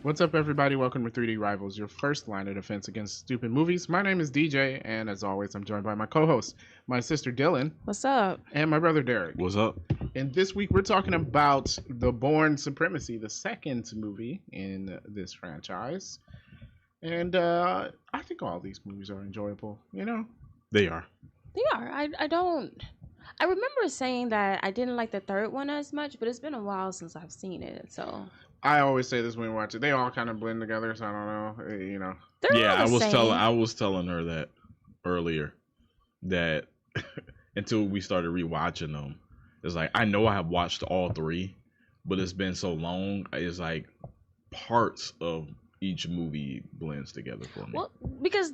What's up, everybody? Welcome to 3D Rivals, your first line of defense against stupid movies. My name is DJ, and as always, I'm joined by my co-host, my sister Dylan. What's up? And my brother Derek. What's up? And this week, we're talking about the Bourne Supremacy, the second movie in this franchise. And I think all these movies are enjoyable, you know? They are. They are. I remember saying that I didn't like the third one as much, but it's been a while since I've seen it, so... I always say this when we watch it. They all kind of blend together, so I don't know, you know. They're all the same. I was telling her that earlier, that until we started rewatching them, it's like I know I have watched all three, but it's been so long. It's like parts of each movie blends together for me. Well, because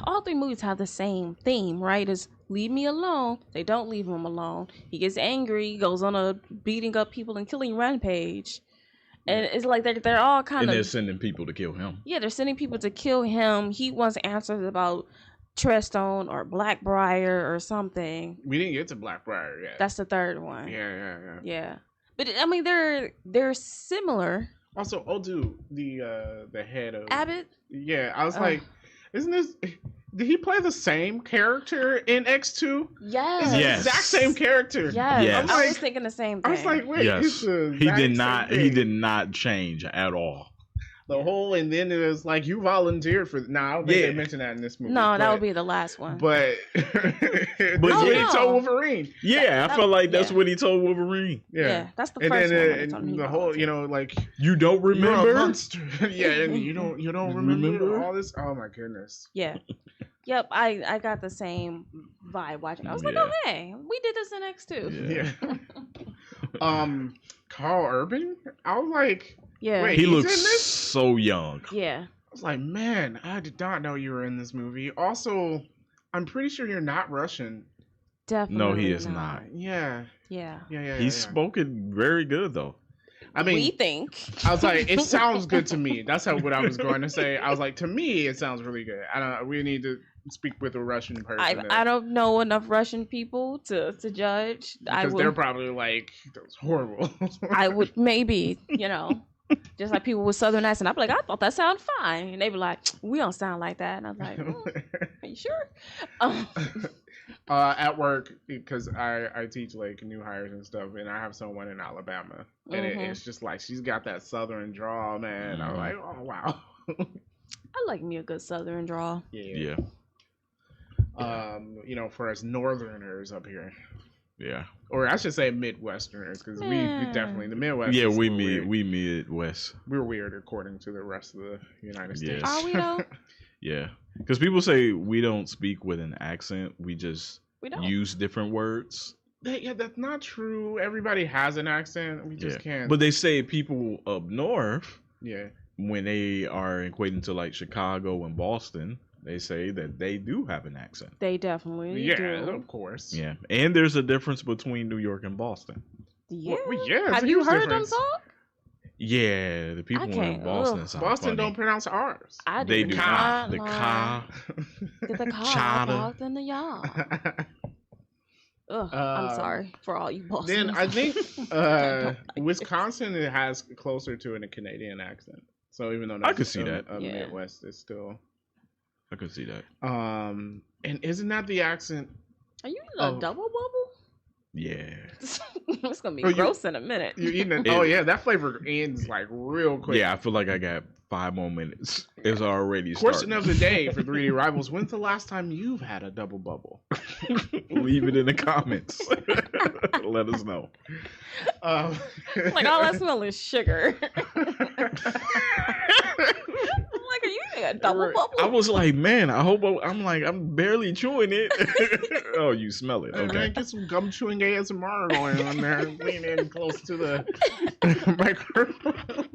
all three movies have the same theme, right? Is leave me alone. They don't leave him alone. He gets angry, goes on a beating up people and killing rampage. And it's like they're all kind of... And they're sending people to kill him. Yeah, they're sending people to kill him. He wants answers about Trestone or Blackbriar or something. We didn't get to Blackbriar yet. That's the third one. Yeah. But, I mean, they're similar. Also, Odu, the head of... Abbott? Yeah, I was like, isn't this... Did he play the same character in X2? Yes. It's the exact same character. Yes. I was thinking the same thing. I was like, wait, yes. He did not change at all. The whole, and then it was like, you volunteered for... Nah, I don't think they mentioned that in this movie. No, that would be the last one. But he told Wolverine. Yeah, I feel like that's what he told Wolverine. Yeah, that's the first one. And the whole, you know, like... You don't remember? You're a monster. Yeah, and you don't remember all this? Oh, my goodness. Yeah. Yep, I got the same vibe watching. I was like, oh, hey, we did this in Yeah. X2. Carl Urban? I was like... Yeah. Wait, he looks so young. Yeah. I was like, man, I did not know you were in this movie. Also, I'm pretty sure you're not Russian. Definitely. No, he is not. Yeah. He's spoken very good, though. I mean, we think. I was like, it sounds good to me. That's what I was going to say. I was like, to me, it sounds really good. I don't know. We need to speak with a Russian person. I don't know enough Russian people to judge. Because they're probably like, that was horrible. I would maybe, you know. Just like people with Southern accent, I'd be like, I thought that sounded fine. And they'd be like, we don't sound like that. And I was like, are you sure? At work, because I teach like new hires and stuff, and I have someone in Alabama. And it's just like, she's got that Southern drawl, man. Mm-hmm. I'm like, oh, wow. I like me a good Southern drawl. Yeah. You know, for us Northerners up here. Yeah. Or I should say Midwesterners, because we definitely, the Midwest. Yeah, we Midwest. We're weird according to the rest of the United States. Are we though? Yeah. Because people say we don't speak with an accent. We just use different words. Yeah, that's not true. Everybody has an accent. We just can't. But they say people up north, when they are equating to like Chicago and Boston, they say that they do have an accent. They definitely do. Yeah, of course. Yeah. And there's a difference between New York and Boston. Yeah. Have you heard them talk? Yeah, the people in Boston sound Boston funny. don't pronounce R's. They do not. The car. Get the car parked in the yard. I'm sorry for all you Bostons. Then I think Wisconsin has closer to a Canadian accent. So even though I could see that. The Midwest is still... I could see that. And isn't that the accent? Are you in a double bubble? Yeah. It's gonna be gross in a minute. You're eating it. Oh yeah, that flavor ends like real quick. Yeah, I feel like I got 5 more minutes. It's already starting. Question of the day for 3D Rivals: when's the last time you've had a double bubble? Leave it in the comments. Let us know. Like all I smell is sugar. Like, are you eating a double bubble? I was like, man, I hope I'm barely chewing it. Oh, you smell it. Okay. Get some gum chewing ASMR going on there. Lean in close to the microphone.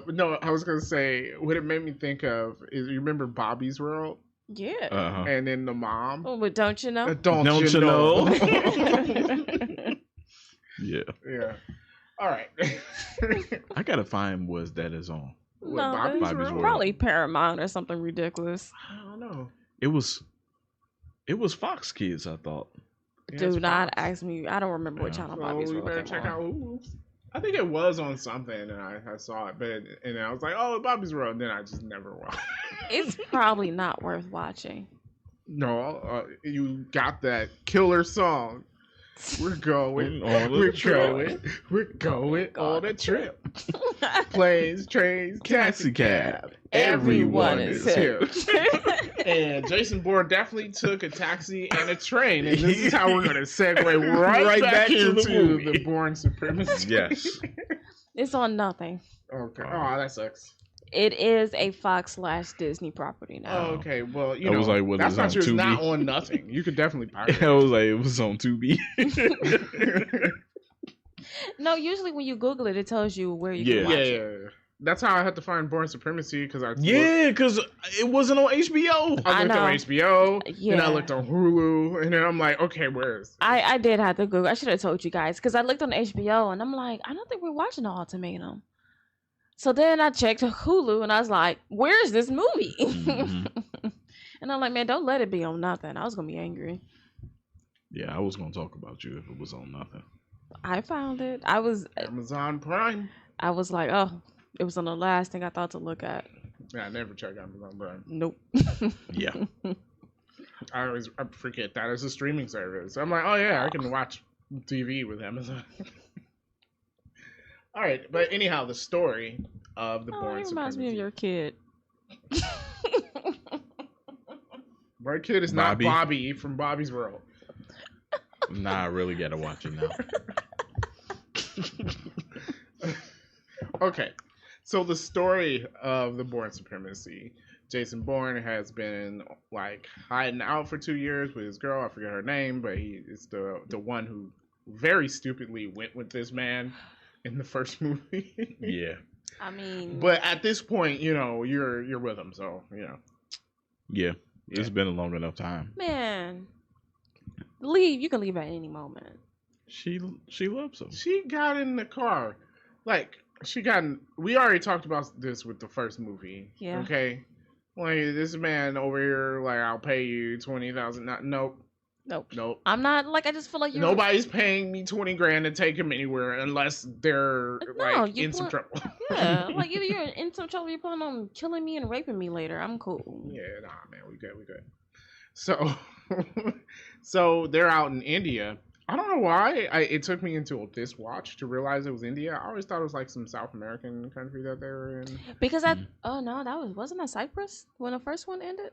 No, I was going to say, what it made me think of is, you remember Bobby's World? Yeah. Uh-huh. And then the mom. Oh, but don't you know? Don't you know? Yeah. All right. I gotta find what that is on. Bobby's World? Probably Paramount or something ridiculous. I don't know. It was Fox Kids, I thought. It has Do not Fox. ask me. I don't remember what channel So Bobby's we World better came check on. out Hulu. I think it was on something, and I saw it, but and I was like, "Oh, Bobby's World." And then I just never watched. It's probably not worth watching. No, you got that killer song. We're going, we're going on a trip. Planes, trains, taxi cab. Everyone is here. And Jason Bourne definitely took a taxi and a train, and this is how we're going to segue right back to the into movie. the Bourne Supremacy. Yes. It's on nothing. Okay. Oh, that sucks. It is a Fox/Disney property now. Oh, okay. Well, you I know, was like, well, that's it's not on true. It's not Tubi. on nothing. You could definitely pirate I it. was like, it was on Tubi. No, usually when you Google it, it tells you where you Yeah. can watch Yeah, it. yeah. That's how I had to find Bourne Supremacy because Yeah, because it wasn't on HBO. I looked know. on HBO, and Yeah. I looked on Hulu, and then I'm like, okay, where is? I did have to Google. I should have told you guys because I looked on HBO and I'm like, I don't think we're watching The Ultimatum. So then I checked Hulu and I was like, where's this movie? Mhm. And I'm like, man, don't let it be on nothing. I was gonna be angry. Yeah, I was gonna talk about you if it was on nothing. I found it. I was Amazon Prime. like, oh, it was on the last thing I thought to look at. Yeah, I never check Amazon Prime. Nope. Yeah. I forget that it's a streaming service. I'm like, oh yeah, I can watch TV with Amazon. All right, but anyhow, the story of the Oh, Bourne it reminds me of Supremacy. your kid. My kid is Bobby. not Bobby from Bobby's World. Nah, I really gotta watch it now. Okay, so the story of the Bourne Supremacy. Jason Bourne has been like hiding out for 2 years with his girl. I forget her name, but he is the one who very stupidly went with this man in the first movie. Yeah. I mean, But at this point, you know, you're with him, so you know. Yeah. It's been a long enough time. man, leave. You can leave at any moment. She loves him. She got in the car, like we already talked about this with the first movie. Yeah. Okay. Like this man over here, like I'll pay you 20,000. Nope. Nope. I'm not like. I just feel like you're. Nobody's paying me 20 grand to take him anywhere unless they're No, like you in some put- trouble. Yeah, like either you're in some trouble, you're planning on killing me and raping me later. I'm cool. Yeah, nah, man, we good. So, so they're out in India. I don't know why. It took me until this watch to realize it was India. I always thought it was like some South American country that they were in. Because oh no, wasn't that Cyprus when the first one ended?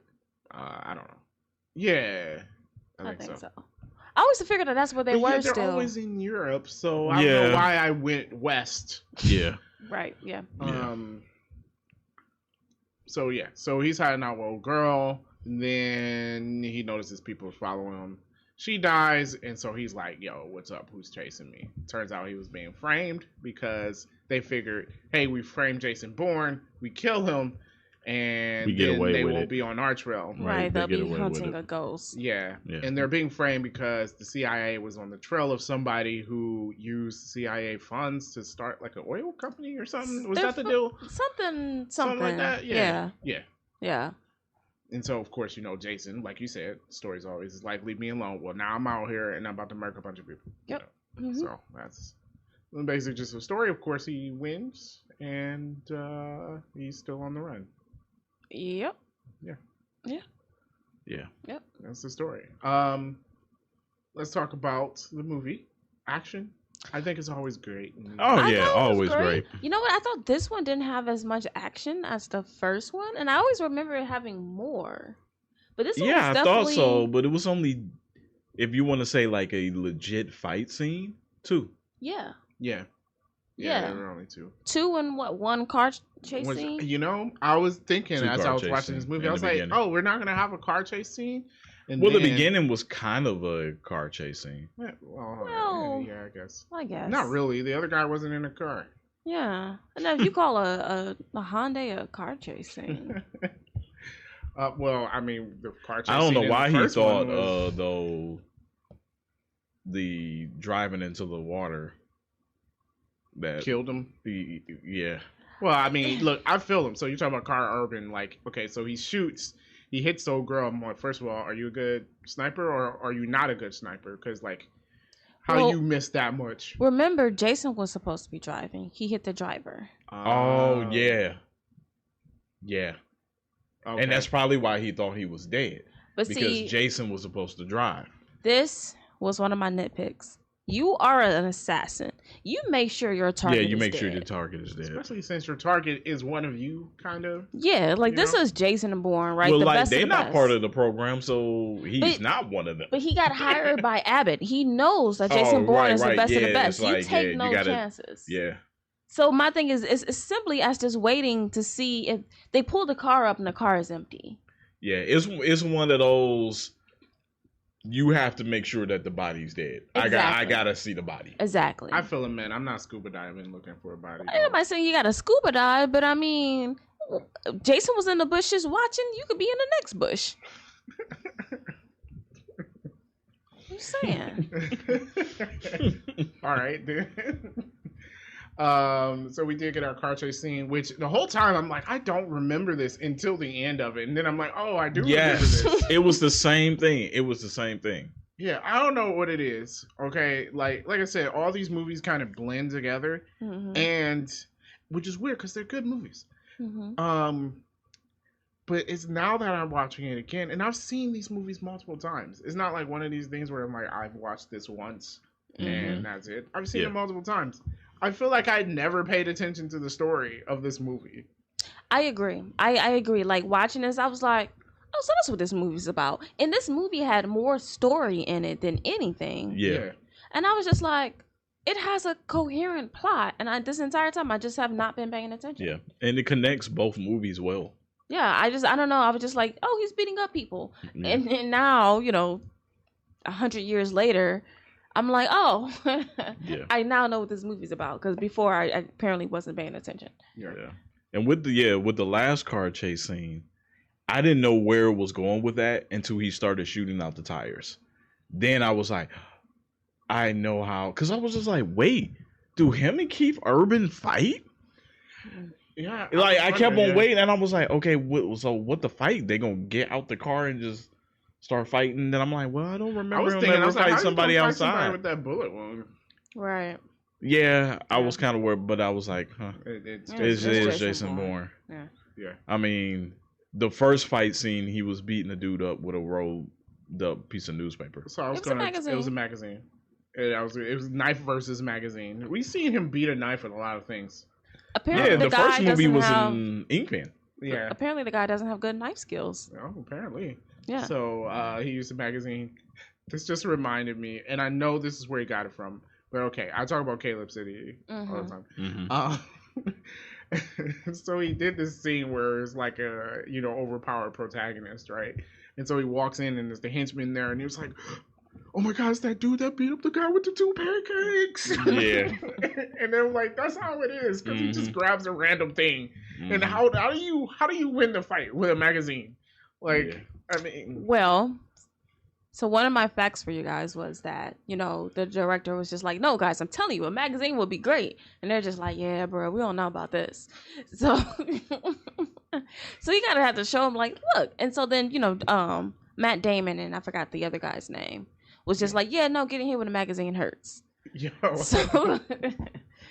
I don't know. Yeah, I think so. I always figured that's where they But were yeah, they're still. always in Europe, so I don't know why I went west. Yeah. Right. Yeah. Yeah. So yeah, so he's hiding out with old girl. And then he notices people following him. She dies, and so he's like, "Yo, what's up? Who's chasing me?" Turns out he was being framed because they figured, "Hey, we framed Jason Bourne. We kill him, and We get then away they with won't it." be on our trail." Right. they They'll get be away with hunting it. a ghost. Yeah. Yeah. And they're being framed because the CIA was on the trail of somebody who used CIA funds to start like an oil company or something. Was that the deal? Something. Something like that? Yeah. Yeah. And so, of course, you know, Jason, like you said, stories always is like, leave me alone. Well, now I'm out here and I'm about to murder a bunch of people. Yep. You know? Mhm. So that's basically just a story. Of course, he wins and he's still on the run. Yep. Yeah. That's the story. Let's talk about the movie. Action. I think it's always great. Oh I yeah, thought it was always great. You know what? I thought this one didn't have as much action as the first one, and I always remember it having more. But this one Yeah, was I definitely... thought so, but it was only, if you want to say like a legit fight scene, 2. Yeah. Yeah. Yeah. There were only 2. 2 and what? 1 car chase scene? You know, I was thinking 2 as I car was chase watching this scene movie, in I was the like, beginning. oh, we're not going to have a car chase scene? And Well, then, the beginning was kind of a car chase scene. Yeah, Well, yeah, I guess. I guess. Not really. The other guy wasn't in a car. Yeah. And if you call a Hyundai a car chase scene. Well, I mean, the car chase I don't scene know in why the he first one thought was- though the driving into the water that killed him. yeah. Well, I mean, look, I feel him. So you're talking about car urban, like, okay, so he shoots, he hits the old girl. I'm like, first of all, are you a good sniper or are you not a good sniper? Because like, how you missed that much? Remember, Jason was supposed to be driving. He hit the driver. Oh yeah. Okay. And that's probably why he thought he was dead. But because Jason was supposed to drive. This was one of my nitpicks. You are an assassin. You make sure your target is dead. Yeah, you make sure your target is dead. Especially since your target is one of you, kind of. Yeah, like this is Jason and Bourne, right? Well, the like best they're not best. part of the program, so he's not one of them. But he got hired by Abbott. He knows that Jason Bourne is the best of the best. You take no chances. Yeah. So my thing is simply as just waiting to see if they pull the car up and the car is empty. Yeah, it's one of those. You have to make sure that the body's dead. Exactly. I gotta see the body. Exactly. I feel it, man. I'm not scuba diving looking for a body. I'm not saying you gotta scuba dive, but I mean, Jason was in the bushes watching. You could be in the next bush. I'm saying. All right, dude. So we did get our car chase scene, which the whole time I'm like, I don't remember this until the end of it, and then I'm like, oh, I do remember this. It was the same thing. Yeah, I don't know what it is. Okay, like I said, all these movies kind of blend together, and which is weird because they're good movies. But it's now that I'm watching it again, and I've seen these movies multiple times. It's not like one of these things where I'm like, I've watched this once and that's it. I've seen it multiple times. I feel like I never paid attention to the story of this movie. I agree. I agree. Like watching this, I was like, oh, so that's what this movie's about. And this movie had more story in it than anything. Yeah. And I was just like, it has a coherent plot. And this entire time, I just have not been paying attention. Yeah. And it connects both movies well. Yeah. I don't know. I was just like, oh, he's beating up people. Yeah. And now, 100 years later, I'm like, oh, I now know what this movie's about. Because before, I apparently wasn't paying attention. Yeah. And with the last car chase scene, I didn't know where it was going with that until he started shooting out the tires. Then I was like, I know how. Because I was just like, wait, do him and Keith Urban fight? Yeah. Like, I kept on waiting, and I was like, okay, so what the fight? They going to get out the car and just start fighting? Then I'm like, well, I don't remember him ever fight somebody outside. With that bullet wound. Right. Yeah, I was kind of worried, but I was like, huh. It's Jason Bourne. Yeah. I mean, the first fight scene, he was beating a dude up with a rolled up piece of newspaper. So it was a magazine. It was knife versus magazine. We've seen him beat a knife with a lot of things. Apparently, the first movie was in Inkman. Yeah. Apparently, the guy doesn't have good knife skills. Oh, apparently. Yeah. So he used a magazine. This just reminded me, and I know this is where he got it from. But okay, I talk about Caleb City all the time. So he did this scene where it's like a overpowered protagonist, right? And so he walks in and there's the henchman there, and he was like, "Oh my God, it's that dude that beat up the guy with the 2 pancakes." Yeah. And they're like, "That's how it is," because he just grabs a random thing. And how do you win the fight with a magazine? Like, I mean, well. So one of my facts for you guys was that, the director was just like, no, guys, I'm telling you, a magazine would be great. And they're just like, yeah, bro, we don't know about this. So so you got to have to show them like, look. And so then, Matt Damon, and I forgot the other guy's name, was just like, yeah, no, getting hit with a magazine hurts. Yo. So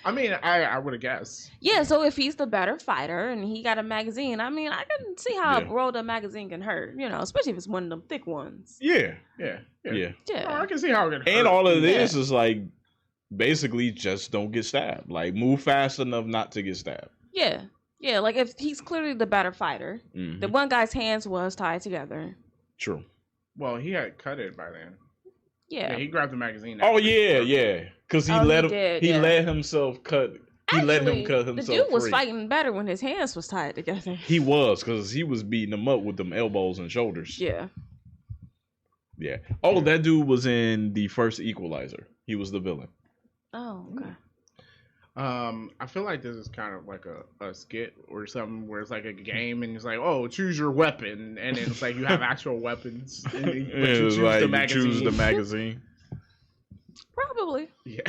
I mean, I would have guessed. Yeah, so if he's the better fighter and he got a magazine, I mean, I can see how a rolled up magazine can hurt, especially if it's one of them thick ones. Yeah. Oh, I can see how it can hurt. And all of this is like, basically just don't get stabbed. Like, move fast enough not to get stabbed. Yeah. Yeah, like if he's clearly the better fighter, the one guy's hands was tied together. True. Well, he had cut it by then. Yeah, he grabbed the magazine. Oh yeah. Because he let himself cut. He let him cut himself. The dude was free. fighting better when his hands was tied together. He was, because he was beating him up with them elbows and shoulders. Yeah. Oh, that dude was in the first Equalizer. He was the villain. Oh, okay. I feel like this is kind of like a skit or something where it's like a game and it's like, oh, choose your weapon, and then it's like you have actual weapons, but you choose the magazine. Probably. Yeah.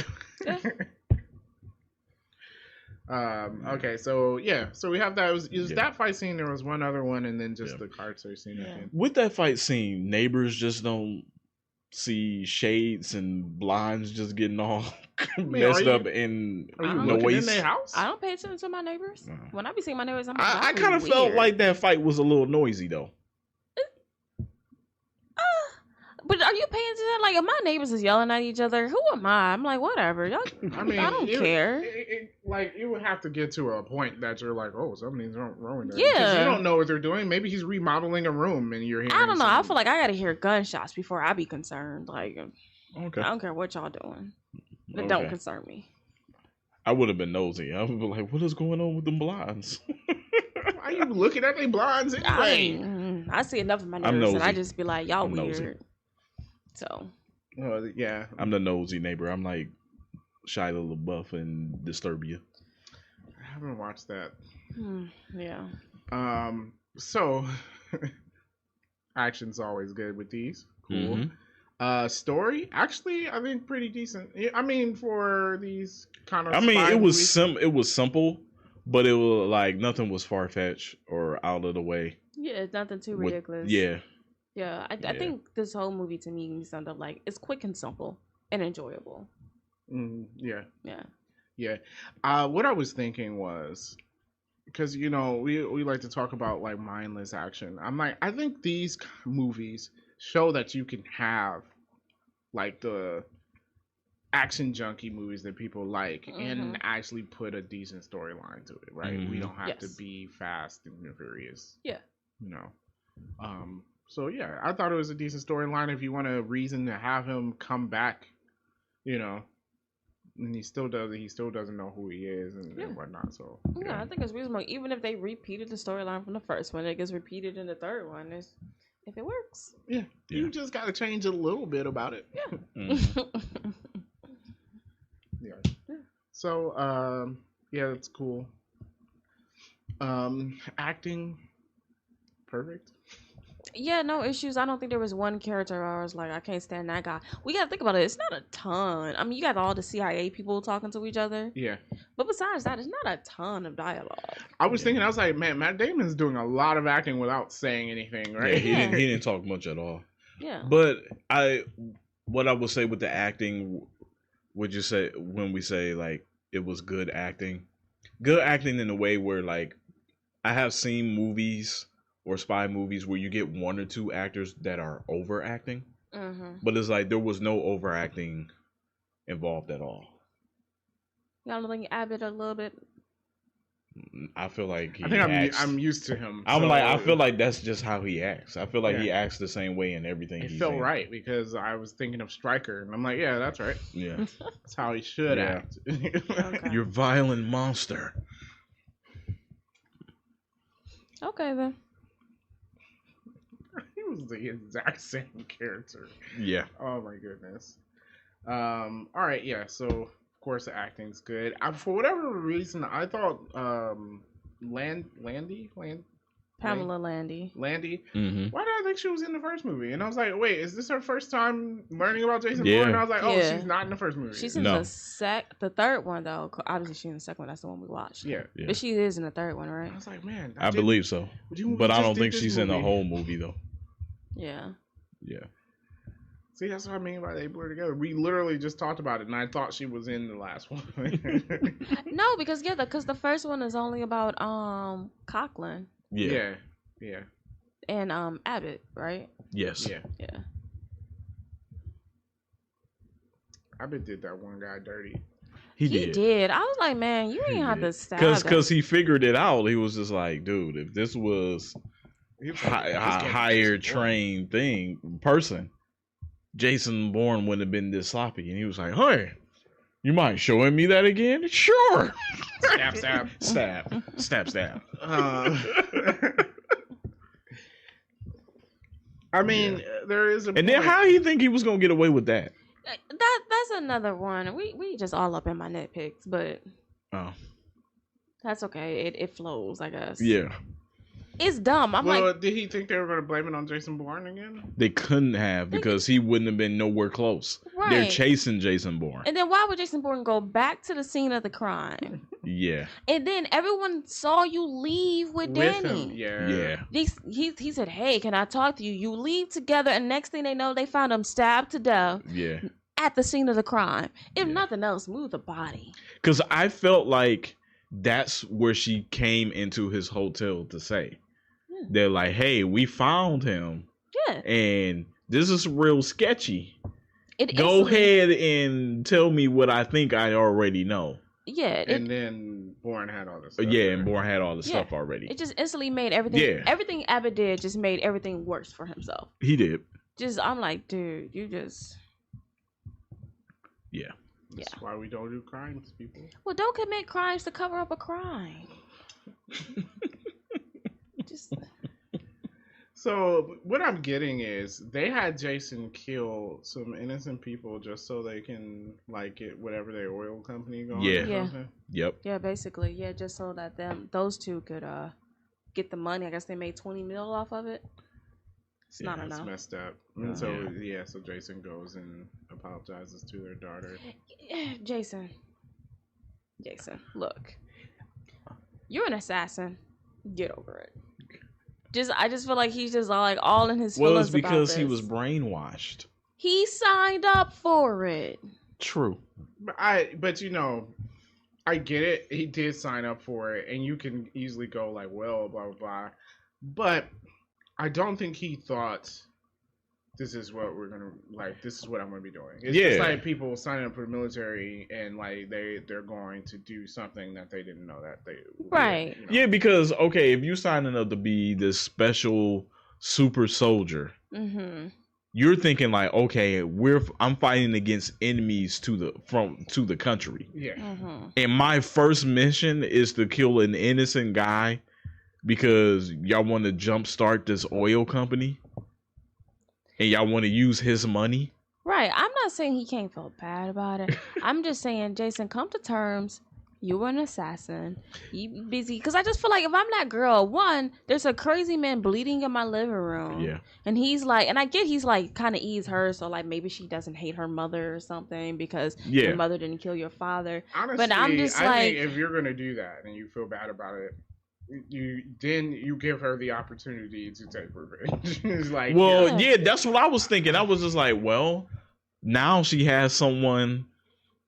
Okay, so yeah, so we have that. It was Yeah. that fight scene. There was one other one, and then just Yeah. the car chase scene. Yeah. Again. With that fight scene, neighbors just don't see shades and blinds just getting all messed up in Are you I'm looking in noise. their house? I don't pay attention to my neighbors. No. When I be seeing my neighbors, I'm like, I kind of felt like that fight was a little noisy though. But are you paying attention? Like, if my neighbors is yelling at each other, who am I? I'm like, whatever. Y'all, I mean, I don't care. Like, you would have to get to a point that you're like, oh, something's wrong with that. Yeah. Because you don't know what they're doing. Maybe he's remodeling a room and you're hearing I don't know. I some- feel like I gotta hear gunshots before I be concerned. Like, Okay. I don't care what y'all doing. It Okay. don't concern me. I would have been nosy. I would be like, what is going on with them blinds? Why are you looking at their blinds anyway? I see enough of my I'm neighbors and I nosy. just be like, y'all I'm weird. nosy. So, Yeah. I'm the nosy neighbor. I'm like Shia LaBeouf and Disturbia. I haven't watched that. yeah. So, action's always good with these. Cool. Mhm. Story, actually, I think pretty decent. I mean, for these kind of I mean, spy it was movies. it was simple, but it was like nothing was far fetched or out of the way. Yeah, it's nothing too With- ridiculous. Yeah. Yeah, I Yeah. think this whole movie to me summed up like it's quick and simple and enjoyable. Yeah. Yeah. Yeah. What I was thinking was, because we like to talk about like mindless action. I'm like, I think these movies show that you can have like the action junkie movies that people like and actually put a decent storyline to it, right? We don't have to Yes. be fast and furious. Yeah. So yeah, I thought it was a decent storyline. If you want a reason to have him come back, and he still doesn't know who he is and whatnot. So Yeah, I think it's reasonable. Even if they repeated the storyline from the first one, it gets repeated in the third one. If it works. yeah, you just got to change a little bit about it. Yeah. Mhm. Yeah. So yeah, that's cool. Acting, perfect. Yeah, no issues. I don't think there was one character where I was like, I can't stand that guy. We gotta think about it. It's not a ton. I mean, you got all the CIA people talking to each other. Yeah. But besides that, it's not a ton of dialogue. I was thinking, I was like, man, Matt Damon's doing a lot of acting without saying anything, Yeah, right? he didn't talk much at all. Yeah. But what I would say with the acting, would you say when we say like it was good acting in a way where like I have seen movies or spy movies where you get one or two actors that are overacting, but it's like there was no overacting involved at all. Y'all think Abbott a little bit? I feel like he I think acts, I'm used to him. I'm so like I feel like that's just how he acts. I feel like Yeah. he acts the same way in everything. it he's felt in. right because I was thinking of Stryker, and I'm like, yeah, that's right. Yeah, That's how he should Yeah. act. Okay. you're violent monster. Okay then. He was the exact same character. Yeah. Oh my goodness. All right, yeah. So of course the acting's good. For whatever reason, I thought Pamela Landy. Landy. Mm-hmm. Why did I think she was in the first movie? And I was like, wait, is this her first time learning about Jason Yeah. Bourne? And I was like, oh, Yeah. she's not in the first movie. She's in No. the third one though. Obviously she's in the second one. That's the one we watched. yeah. Yeah. But she is in the third one, right? I was like, man, I believe so, but I don't think she's in the whole movie though. Yeah. Yeah. See, that's what I mean by they blur together. We literally just talked about it, and I thought she was in the last one. No, because the first one is only about Coughlin Yeah. Yeah. and Abbott, right? Yes. Yeah. Yeah. I bet did that one guy dirty. He He did. did. I was like, man, you ain't have to stab Because him. he figured it out. He was just like, dude, if this was He was like, "This can't be higher Jason Bourne." trained person, Jason Bourne wouldn't have been this sloppy. And he was like, hey, you mind showing me that again? Sure. Stab, stab. Stab. Stab, stab. I mean, there is a. And then point- how he think he was going to get away with that? That's another one. We just all up in my nitpicks, but Oh, that's okay. It flows, I guess. yeah. It's dumb. I'm Well, like, did he think they were going to blame it on Jason Bourne again? They couldn't have because he wouldn't have been nowhere close. right. They're chasing Jason Bourne. And then why would Jason Bourne go back to the scene of the crime? Yeah. And then everyone saw you leave with Danny. Him, yeah. He said, "Hey, can I talk to you?" You leave together, and next thing they know, they found him stabbed to death. Yeah. At the scene of the crime. If nothing else, move the body. Because I felt like that's where she came into his hotel to say. Yeah. They're like, hey, we found him. Yeah. And this is real sketchy. Go ahead and tell me what I think I already know. Yeah. And then Bourne had all this stuff. Yeah, and Bourne had all the stuff already. It just instantly made everything. Yeah. Everything Abbott did just made everything worse for himself. He did. I'm like, dude, you just... Yeah. That's why we don't do crimes, people. Well, don't commit crimes to cover up a crime. So what I'm getting is they had Jason kill some innocent people just so they can like get whatever their oil company going. Yeah. Yep. Yeah, basically. Yeah, just so that those two could get the money. I guess they made $20 million off of it. It's not enough. It's messed up. And so Jason goes and apologizes to their daughter. Jason, look. You're an assassin. Get over it. I just feel like he's just all in his feelings. Well, it's because he was brainwashed. He signed up for it. True. But you know, I get it. He did sign up for it, and you can easily go like, well, blah blah blah. But I don't think he thought this is what we're gonna like. This is what I'm gonna be doing. It's just like people signing up for the military and like they're going to do something that they didn't know that they right. You know? Yeah, because if you signing up to be this special super soldier, you're thinking like, okay, I'm fighting against enemies to the country. Yeah. And my first mission is to kill an innocent guy because y'all want to jumpstart this oil company. And y'all want to use his money? Right. I'm not saying he can't feel bad about it. I'm just saying, Jason, come to terms. You were an assassin. You busy. Because I just feel like if I'm that girl, one, there's a crazy man bleeding in my living room. Yeah. And he's like, and I get he's like kind of ease her. So like maybe she doesn't hate her mother or something because your mother didn't kill your father. Honestly, but I'm just I like, think if you're going to do that and you feel bad about it, you give her the opportunity to take revenge. It's like, that's what I was thinking. I was just like, well, now she has someone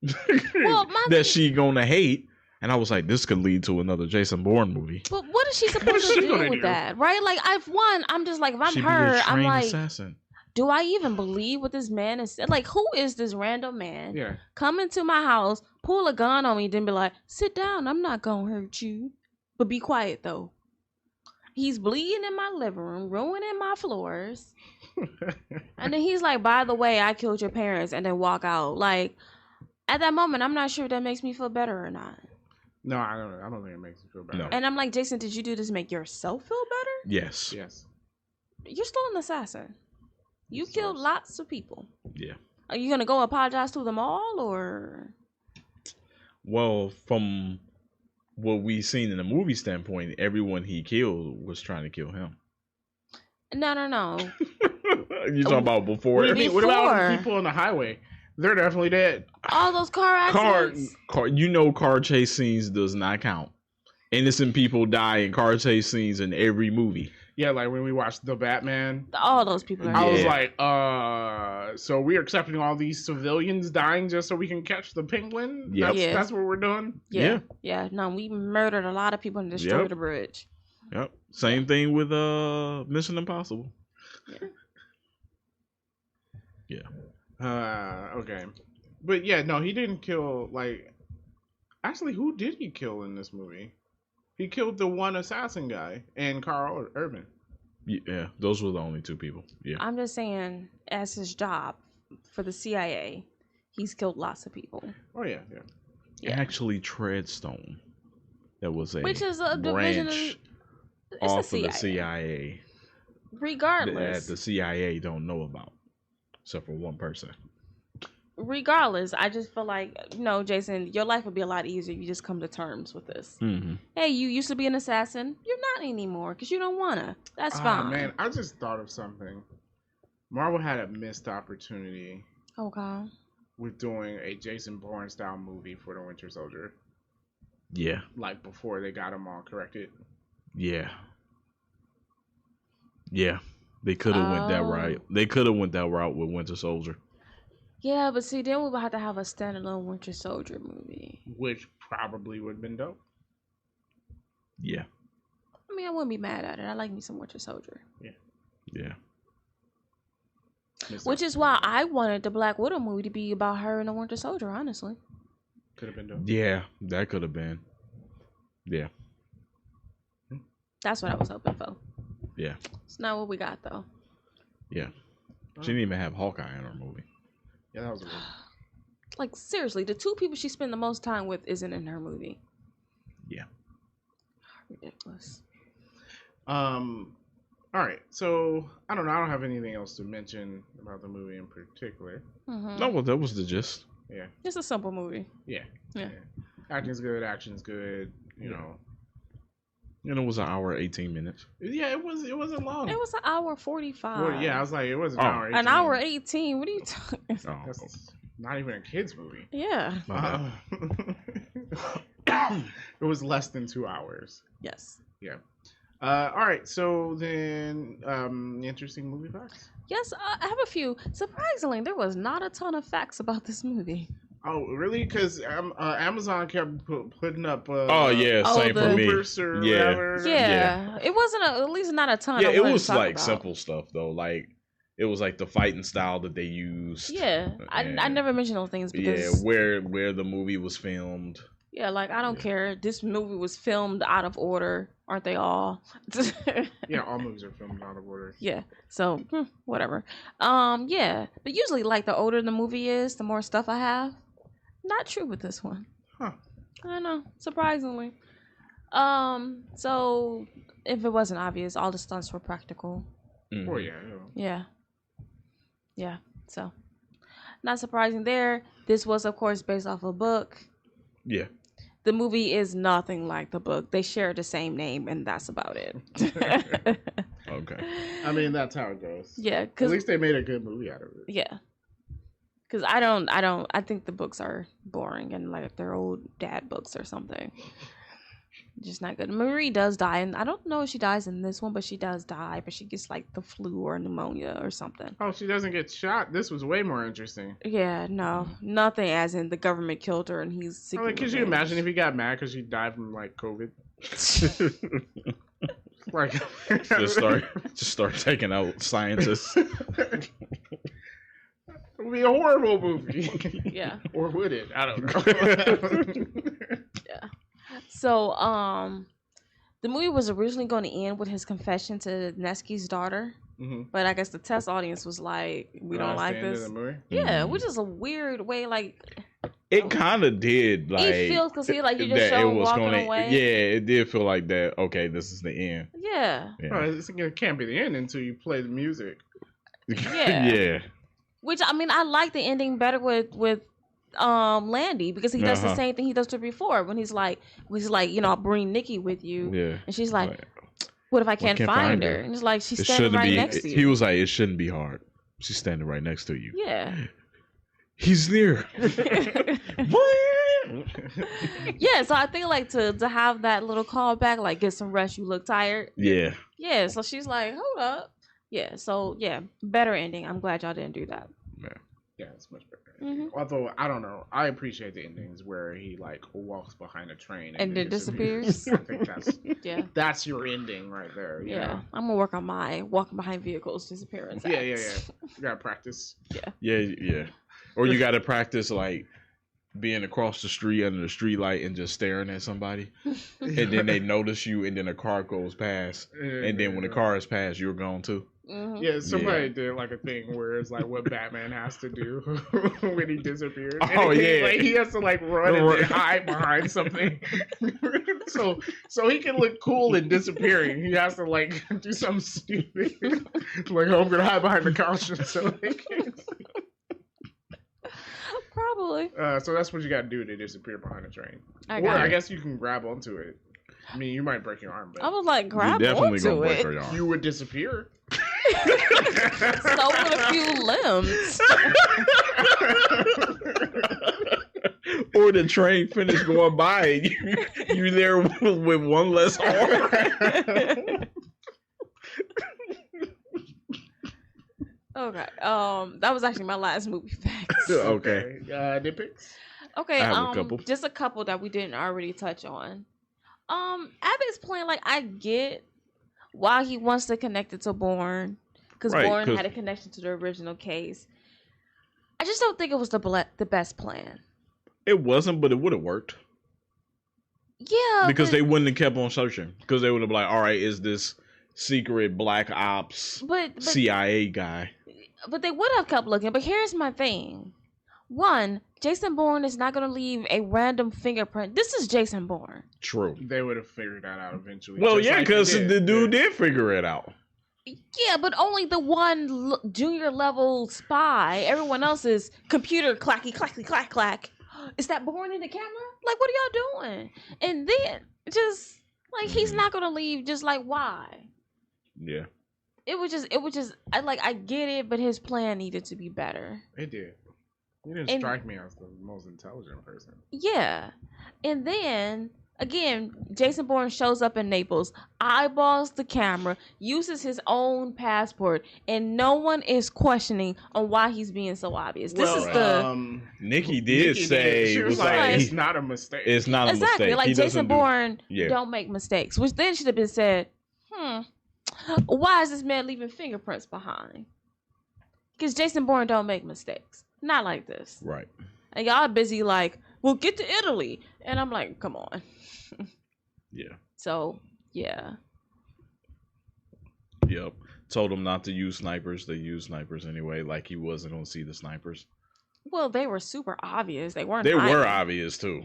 that she gonna hate, and I was like, this could lead to another Jason Bourne movie. But what is she supposed to do with that, right? Like, I'm just like, if I'm her, I'm like, assassin. Do I even believe what this man is saying? Like, who is this random man? Yeah, come into my house, pull a gun on me, then be like, sit down, I'm not gonna hurt you. But be quiet, though. He's bleeding in my living room, ruining my floors. And then he's like, by the way, I killed your parents, and then walk out. Like, at that moment, I'm not sure if that makes me feel better or not. No, I don't think it makes me feel better. No. And I'm like, Jason, did you do this to make yourself feel better? Yes. You're still an assassin. You killed lots of people. Yeah. Are you going to go apologize to them all, or? Well, from what we seen in the movie standpoint, everyone he killed was trying to kill him. No. You talking about before? What about the people on the highway? They're definitely dead. All those car accidents. Car chase scenes does not count. Innocent people die in car chase scenes in every movie. Yeah, like when we watched The Batman. All those people are I was like, so we're accepting all these civilians dying just so we can catch the penguin? Yep. That's what we're doing? Yeah. No, we murdered a lot of people and destroyed the bridge. Yep. Same thing with Mission Impossible. Yeah. Okay. But yeah, no, he didn't kill, like... Actually, who did he kill in this movie? He killed the one assassin guy and Carl Urban. Yeah, those were the only two people. Yeah. I'm just saying, as his job for the CIA, he's killed lots of people. Oh, yeah. Actually, Treadstone. That was which is a branch off of the CIA. Regardless. That the CIA don't know about. Except for one person. regardless, I just feel like, Jason, your life would be a lot easier if you just come to terms with this. Mm-hmm. Hey, you used to be an assassin. You're not anymore because you don't want to. That's fine. Man, I just thought of something. Marvel had a missed opportunity Okay. with doing a Jason Bourne style movie for the Winter Soldier. Yeah. Like before they got him all corrected. Yeah. Yeah. They could have went that route. They could have went that route with Winter Soldier. Yeah, but see, then we would have to have a standalone Winter Soldier movie. Which probably would have been dope. Yeah. I mean, I wouldn't be mad at it. I like me some Winter Soldier. Yeah. Which is why I wanted the Black Widow movie to be about her and the Winter Soldier, honestly. Could have been dope. Yeah, that could have been. Yeah. That's what I was hoping for. Yeah. It's not what we got, though. Yeah. She didn't even have Hawkeye in her movie. Yeah, that was a good. Like, seriously, the two people she spent the most time with isn't in her movie. Yeah. Ridiculous. All right, so I don't know. I don't have anything else to mention about the movie in particular. Mm-hmm. No, well, that was the gist. Yeah. It's a simple movie. Yeah. Yeah. Acting's good. Action's good. You know. And it was an hour, 18 minutes. Yeah, it wasn't long. It was an hour 45. Well, yeah, I was like, it was an hour. 18. An hour 18. What are you talking? Oh. That's not even a kids movie. Yeah. It was less than 2 hours. Yes. Yeah. All right. So then, interesting movie facts. Yes, I have a few. Surprisingly, there was not a ton of facts about this movie. Oh, really? Because Amazon kept putting up. Same for me. Or Yeah. whatever. Yeah. It wasn't at least not a ton. Yeah, I it wanted was to talk like about. simple stuff though. Like it was like the fighting style that they used. Yeah, I never mentioned those things because where the movie was filmed. Yeah, like I don't care. This movie was filmed out of order, aren't they all? Yeah, all movies are filmed out of order. Yeah, so whatever. Yeah, but usually like the older the movie is, the more stuff I have. Not true with this one. Huh. I don't know. Surprisingly. So if it wasn't obvious, all the stunts were practical. Mm-hmm. Oh yeah. Yeah. So not surprising there. This was of course based off a book. Yeah. The movie is nothing like the book. They share the same name, and that's about it. Okay. I mean, that's how it goes. Yeah, At because least they made a good movie out of it. yeah, because I think the books are boring and like they're old dad books or something. Just not good. Marie does die, and I don't know if she dies in this one, but she does die. But she gets like the flu or pneumonia or something. Oh, she doesn't get shot. This was way more interesting. Yeah, no, nothing. As in the government killed her, and he's seeking I mean, could you revenge. imagine if he got mad because she died from like COVID? Like, just start taking out scientists. It would be a horrible movie. Yeah. Or would it? I don't know. Yeah. So, the movie was originally going to end with his confession to Nevsky's daughter, but I guess the test audience was like, "We don't like this." Yeah, which is a weird way. Like, it kind of did. Like it feels because he like you just that showed it was walking gonna. away. Yeah, it did feel like that. Okay, this is the end. Yeah. It can't be the end until you play the music. Yeah. Yeah. Which I mean, I like the ending better with Landy because he does the same thing he does to her before when he's like, I'll bring Nikki with you. Yeah. And she's like, what if I can't find her? And it's like, she's standing right next to you. He was like, it shouldn't be hard. She's standing right next to you. Yeah. He's near. Yeah, so I think like to have that little callback, like get some rest, you look tired. Yeah. Yeah, so she's like, hold up. Yeah, so yeah, better ending. I'm glad y'all didn't do that. Yeah, it's much better. Although I don't know, I appreciate the endings where he like walks behind a train and then disappears. I think that's that's your ending right there. You know? I'm gonna work on my walking behind vehicles disappearance. Yeah. You gotta practice. Yeah. Or you gotta practice like being across the street under the street light and just staring at somebody, and then they notice you, and then a car goes past, and then when the car is past, you're gone too. Yeah, somebody did like a thing where it's like what Batman has to do when he disappears. Oh like, he has to like run and then hide behind something, so he can look cool in disappearing. He has to like do something stupid, like I'm gonna hide behind the couch so they can't see. Probably. So that's what you got to do to disappear behind a train. I Or got I it. guess you can grab onto it. I mean, you might break your arm, I but was like, grab you definitely onto gonna break it. her arm. you would disappear. So with a few limbs. Or the train finished going by and you there with one less arm. Okay. That was actually my last movie facts. Okay. Nitpicks? Okay. I have a couple. Just a couple that we didn't already touch on. Abbott's plan, like, I get why he wants to connect it to Bourne, because Right, Bourne 'cause- had a connection to the original case. I just don't think it was the best plan. It wasn't, but it would have worked. Yeah, Because but, they wouldn't have kept on searching. Because they would have been like, all right, is this secret black ops but CIA guy? But they would have kept looking. But here's my thing. One, Jason Bourne is not going to leave a random fingerprint. This is Jason Bourne. True. They would have figured that out eventually. Well, just yeah, like they because did. the dude Yeah. did figure it out. Yeah, but only the one junior level spy. Everyone else is computer clacky, clacky, clack, clack. Is that Bourne in the camera? Like, what are y'all doing? And then, just, like, he's not going to leave. Just, like, why? Yeah. It was just, I get it, but his plan needed to be better. It did. He didn't And- strike me as the most intelligent person. Yeah. And then, again, Jason Bourne shows up in Naples, eyeballs the camera, uses his own passport, and no one is questioning on why he's being so obvious. This is the... Nikki did say she was was like, like, it's not a mistake. it's not a Exactly. mistake. Like, He Jason doesn't do- Bourne Yeah. don't make mistakes, which then should have been said, why is this man leaving fingerprints behind? Because Jason Bourne don't make mistakes. Not like this. Right. And y'all busy like, well, get to Italy. And I'm like, come on. Yeah. So, yeah. Yep. Told him not to use snipers. They use snipers anyway. Like he wasn't gonna see the snipers. Well, they were super obvious. They weren't. They were hiding. obvious too.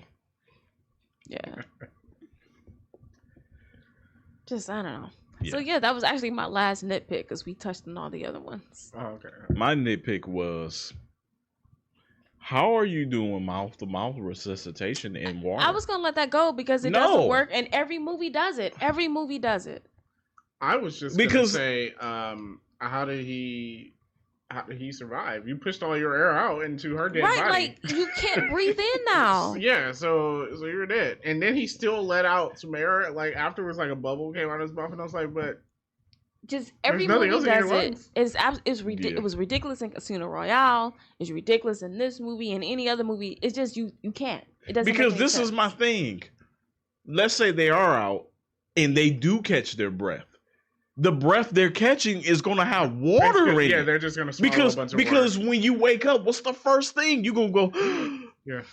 Yeah. Just, I don't know. Yeah. So, yeah, that was actually my last nitpick because we touched on all the other ones. Oh, okay. My nitpick was, how are you doing mouth-to-mouth resuscitation in water? I was going to let that go because it No. doesn't work, and every movie does it. Every movie does it. I was just Because- gonna say, how did he survive? You pushed all your air out into her dead Right, body. like, you can't breathe in now. Yeah, so you're dead. And then he still let out some air, like afterwards, like a bubble came out of his mouth, and I was like, but Just every There's nothing movie else in does your it. lungs. Yeah. It was ridiculous in Casino Royale. It's ridiculous in this movie and any other movie. It's just you can't. It doesn't. Because make any this is sense. my thing. Let's say they are out and they do catch their breath. The breath they're catching is gonna have water in yeah, it. they're just gonna swallow Because a bunch of because water. when you wake up, what's the first thing you gonna go? Yeah.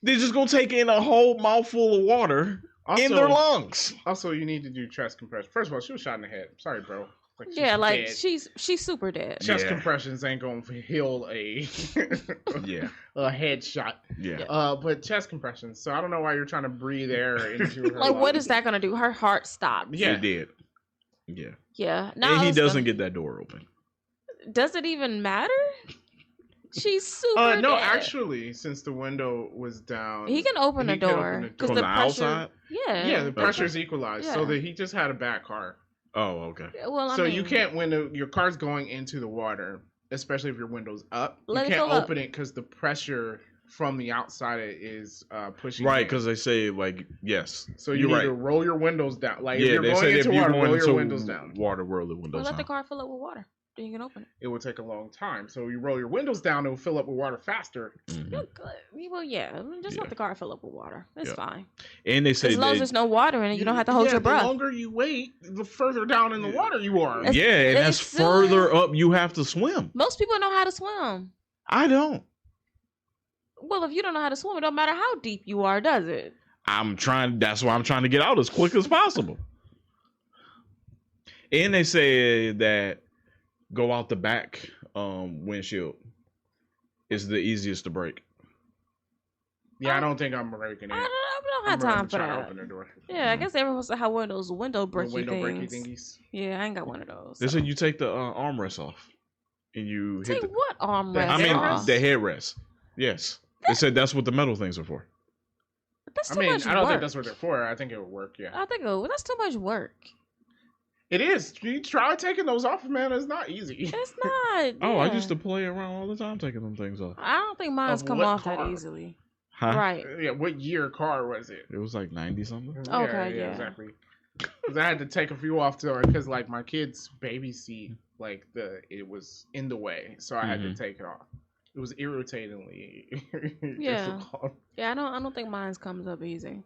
They're just gonna take in a whole mouthful of water in their lungs. Also, you need to do chest compression. First of all, she was shot in the head. Sorry, bro. Like, she's Yeah, like dead. she's super dead. Chest Yeah. compressions ain't gonna heal a Yeah, a headshot. yeah. But chest compressions. So I don't know why you're trying to breathe air into her. Like, what lungs. is that gonna do? Her heart stopped. Yeah. He did. Yeah. Yeah. No, And he it's doesn't gonna- get that door open. Does it even matter? She's super. No, dead. actually, since the window was down, he can open the he can open door the because From the the pressure. outside? Yeah. Yeah, the pressure's equalized, so Yeah. that he just had a bad car. Oh, okay. Well, I So mean, you can't when your car's going into the water, especially if your window's up. Let it you can't go up. open it because the pressure from the outside is pushing. Right, in. because they say like yes. so you you're need right. to roll your windows down. Like if Yeah, you're they going said if into you're water, going roll into your windows down. water, roll the Well, windows let the down. car fill up with water. Then you can open it. It would take a long time. So you roll your windows down, it will fill up with water faster. Mhm. You're good. Well, yeah. Just Yeah. let the car fill up with water. It's Yeah. fine. And they say As long as there's no water in it, you don't have to hold Yeah, your breath. The longer you wait, the further down in the water you are. It's- yeah, and that's it's still- further up you have to swim. Most people know how to swim. I don't. Well, if you don't know how to swim, it don't matter how deep you are, does it? That's why I'm trying to get out as quick as possible. And they say that go out the back windshield is the easiest to break. Yeah, I don't think I'm breaking it. I don't have I'm gonna time for try to that. open the door. Yeah, I guess everyone wants to have one of those window The breaky window breaky things. thingies. Yeah, I ain't got one of those. They said you take the armrest off and you hit Take the. what armrest? The I mean headrest? the headrest. Yes. They said that's what the metal things are for. That's I too mean, much I don't think work. that's what they're for. I think it would work. Yeah, I think that's too much work. it is. You try taking those off, man. It's not easy. It's not. Oh, I yeah. used to play around all the time taking them things off. I don't think mine's Of come what off car? that easily. Huh? Right. Yeah, what year car was it? It was like 90 something. Okay, yeah. Exactly. Because I had to take a few off to because like my kid's baby seat, like it was in the way, so I had to take it off. It was irritatingly difficult. Yeah, I don't think mine's comes up easy.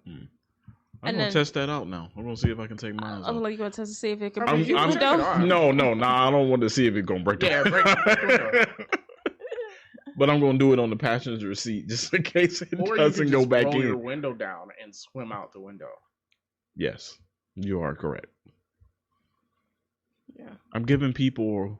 I'm gonna test that out now. I'm gonna see if I can take mine off. I'm like, you gonna test to see if it can I mean, break you the can take it window? off. No, I don't want to see if it's gonna break. Yeah, break the window. But I'm gonna do it on the passenger seat just in case it Or you doesn't could go just back roll in. your window down and swim out the window. Yes, you are correct. Yeah. I'm giving people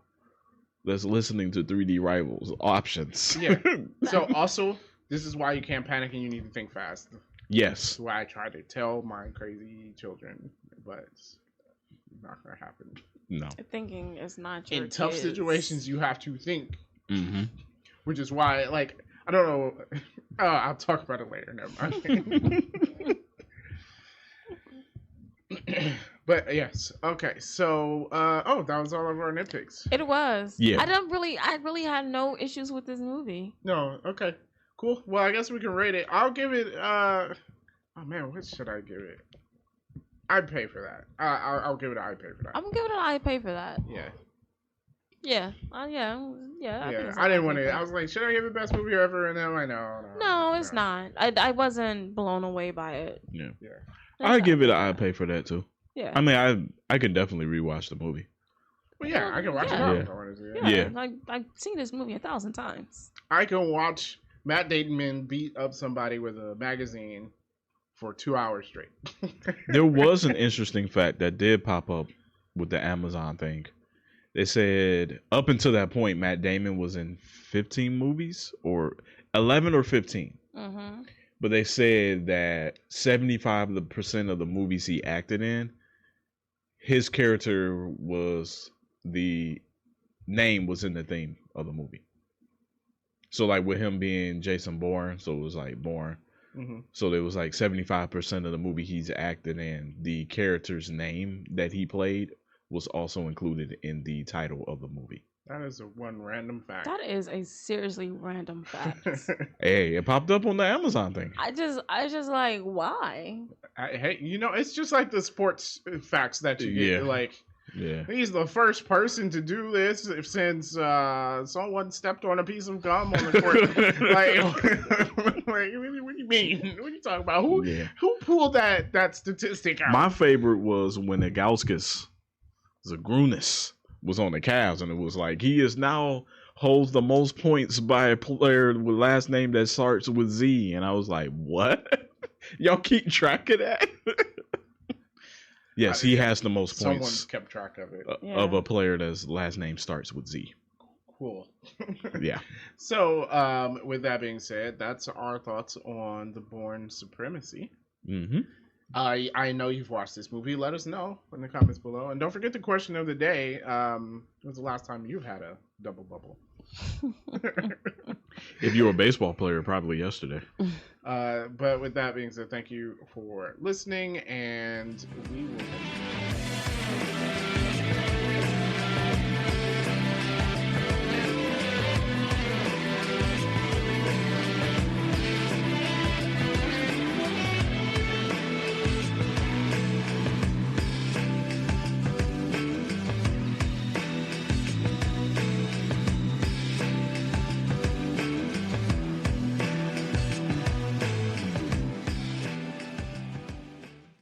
that's listening to 3D Rivals options. Yeah. So also, this is why you can't panic and you need to think fast. Yes. That's why I try to tell my crazy children, but it's not gonna happen. No. Thinking is not your In tough kids. situations, you have to think, Mm-hmm. which is why, like, I don't know. I'll talk about it later. Never mind. But yes, okay. So, that was all of our nitpicks. It was. Yeah. I really had no issues with this movie. No, okay, cool. Well, I guess we can rate it. I'll give it. Oh man, what should I give it? I'd pay for that. I'll give it. I'd pay for that. I'm giving it an I pay for that. Yeah. Yeah. Yeah. I didn't want to. I was like, should I give it best movie ever? And then I'm like, no. No, it's not. I wasn't blown away by it. Yeah. Yeah. I give it an I pay for that too. Yeah. I mean, I could definitely rewatch the movie. Well, yeah, I can watch it. Yeah. If I wanted to, Yeah. I've seen this movie 1,000 times. I can watch Matt Damon beat up somebody with a magazine for 2 hours straight. There was an interesting fact that did pop up with the Amazon thing. They said up until that point, Matt Damon was in 15 movies, or 11 or 15. Mm-hmm. But they said that 75% of the movies he acted in, his character was the name was in the theme of the movie. So like with him being Jason Bourne, so it was like Borne. Mm-hmm. So there was like 75% of the movie he's acted in, the character's name that he played was also included in the title of the movie. That is a one random fact. That is a seriously random fact. Hey, it popped up on the Amazon thing. I just like, why? Hey, it's just like the sports facts that you get. Yeah. Like, Yeah. he's the first person to do this since someone stepped on a piece of gum on the court. like, what do you mean? What are you talking about? Who pulled that statistic out? My favorite was when Negauskas, Zagrunas, was on the Cavs, and it was like he is now holds the most points by a player with last name that starts with Z, and I was like, what? Y'all keep track of that? Yes, he has the most Someone points kept track of it. of a player that's last name starts with Z. Cool. Yeah. So, with that being said, that's our thoughts on the Bourne Supremacy. Mm-hmm. I know you've watched this movie. Let us know in the comments below. And don't forget the question of the day. When was the last time you've had a double bubble? If you're a baseball player, probably yesterday. But with that being said, thank you for listening, and we will catch you